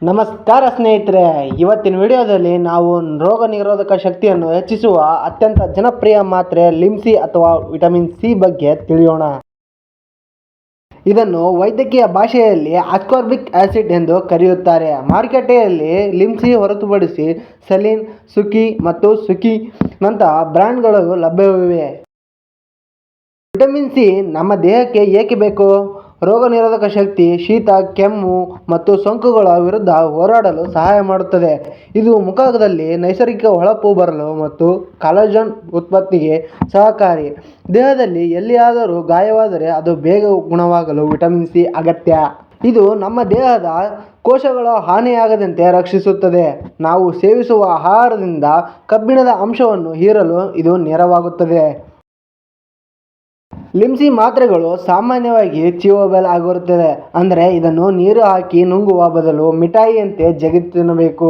ನಮಸ್ಕಾರ ಸ್ನೇಹಿತರೆ, ಇವತ್ತಿನ ವಿಡಿಯೋದಲ್ಲಿ ನಾವು ರೋಗ ನಿರೋಧಕ ಶಕ್ತಿಯನ್ನು ಹೆಚ್ಚಿಸುವ ಅತ್ಯಂತ ಜನಪ್ರಿಯ ಮಾತ್ರೆ ಲಿಮ್ಸಿ ಅಥವಾ ವಿಟಮಿನ್ ಸಿ ಬಗ್ಗೆ ತಿಳಿಯೋಣ. ಇದನ್ನು ವೈದ್ಯಕೀಯ ಭಾಷೆಯಲ್ಲಿ ಅಸ್ಕಾರ್ಬಿಕ್ ಆಸಿಡ್ ಎಂದು ಕರೆಯುತ್ತಾರೆ. ಮಾರುಕಟ್ಟೆಯಲ್ಲಿ ಲಿಮ್ಸಿ ಹೊರತುಪಡಿಸಿ ಸಲೀನ್, ಸುಕಿ ಮತ್ತು ಸುಕಿ ನಂತಹ ಬ್ರ್ಯಾಂಡ್ಗಳು ಲಭ್ಯವಿವೆ. ವಿಟಮಿನ್ ಸಿ ನಮ್ಮ ದೇಹಕ್ಕೆ ಏಕೆ ಬೇಕು? ರೋಗ ನಿರೋಧಕ ಶಕ್ತಿ, ಶೀತ, ಕೆಮ್ಮು ಮತ್ತು ಸೋಂಕುಗಳ ವಿರುದ್ಧ ಹೋರಾಡಲು ಸಹಾಯ ಮಾಡುತ್ತದೆ. ಇದು ಮುಖದಲ್ಲಿ ನೈಸರ್ಗಿಕ ಹೊಳಪು ಬರಲು ಮತ್ತು ಕಾಲಜನ್ ಉತ್ಪತ್ತಿಗೆ ಸಹಕಾರಿ. ದೇಹದಲ್ಲಿ ಎಲ್ಲಿಯಾದರೂ ಗಾಯವಾದರೆ ಅದು ಬೇಗ ಗುಣವಾಗಲು ವಿಟಮಿನ್ ಸಿ ಅಗತ್ಯ. ಇದು ನಮ್ಮ ದೇಹದ ಕೋಶಗಳ ಹಾನಿಯಾಗದಂತೆ ರಕ್ಷಿಸುತ್ತದೆ. ನಾವು ಸೇವಿಸುವ ಆಹಾರದಿಂದ ಕಬ್ಬಿಣದ ಅಂಶವನ್ನು ಹೀರಲು ಇದು ನೆರವಾಗುತ್ತದೆ. ಲಿಮ್ಸಿ ಮಾತ್ರೆಗಳು ಸಾಮಾನ್ಯವಾಗಿ ಚಿವಬಲ್ ಆಗಿರುತ್ತದೆ, ಅಂದರೆ ಇದನ್ನು ನೀರು ಹಾಕಿ ನುಂಗುವ ಬದಲು ಮಿಠಾಯಿಯಂತೆ ಜಗಿದು ತಿನ್ನಬೇಕು.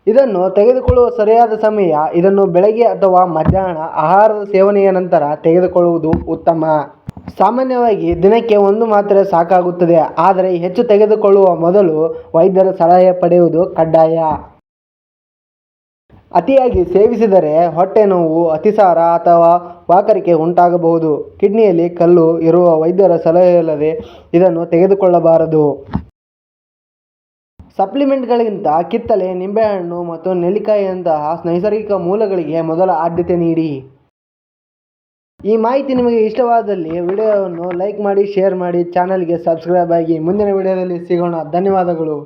ಇದನ್ನು ತೆಗೆದುಕೊಳ್ಳುವ ಸರಿಯಾದ ಸಮಯ ಇದನ್ನು ಬೆಳಗ್ಗೆ ಅಥವಾ ಮಧ್ಯಾಹ್ನ ಆಹಾರದ ಸೇವನೆಯ ನಂತರ ತೆಗೆದುಕೊಳ್ಳುವುದು ಉತ್ತಮ. ಸಾಮಾನ್ಯವಾಗಿ ದಿನಕ್ಕೆ 1 ಮಾತ್ರೆ ಸಾಕಾಗುತ್ತದೆ, ಆದರೆ ಹೆಚ್ಚು ತೆಗೆದುಕೊಳ್ಳುವ ಮೊದಲು ವೈದ್ಯರ ಸಲಹೆ ಪಡೆಯುವುದು ಕಡ್ಡಾಯ. ಅತಿಯಾಗಿ ಸೇವಿಸಿದರೆ ಹೊಟ್ಟೆ ನೋವು, ಅತಿಸಾರ ಅಥವಾ ವಾಕರಿಕೆ ಉಂಟಾಗಬಹುದು. ಕಿಡ್ನಿಯಲ್ಲಿ ಕಲ್ಲು ಇರುವ ವೈದ್ಯರ ಸಲಹೆಯಿಲ್ಲದೆ ಇದನ್ನು ತೆಗೆದುಕೊಳ್ಳಬಾರದು. ಸಪ್ಲಿಮೆಂಟ್ಗಳಿಗಿಂತ ಕಿತ್ತಳೆ, ನಿಂಬೆಹಣ್ಣು ಮತ್ತು ನೆಲ್ಲಿಕಾಯಿಯಂತಹ ನೈಸರ್ಗಿಕ ಮೂಲಗಳಿಗೆ ಮೊದಲ ಆದ್ಯತೆ ನೀಡಿ. ಈ ಮಾಹಿತಿ ನಿಮಗೆ ಇಷ್ಟವಾದಲ್ಲಿ ವಿಡಿಯೋವನ್ನು ಲೈಕ್ ಮಾಡಿ, ಶೇರ್ ಮಾಡಿ, ಚಾನಲ್ಗೆ ಸಬ್ಸ್ಕ್ರೈಬ್ ಆಗಿ. ಮುಂದಿನ ವಿಡಿಯೋದಲ್ಲಿ ಸಿಗೋಣ. ಧನ್ಯವಾದಗಳು.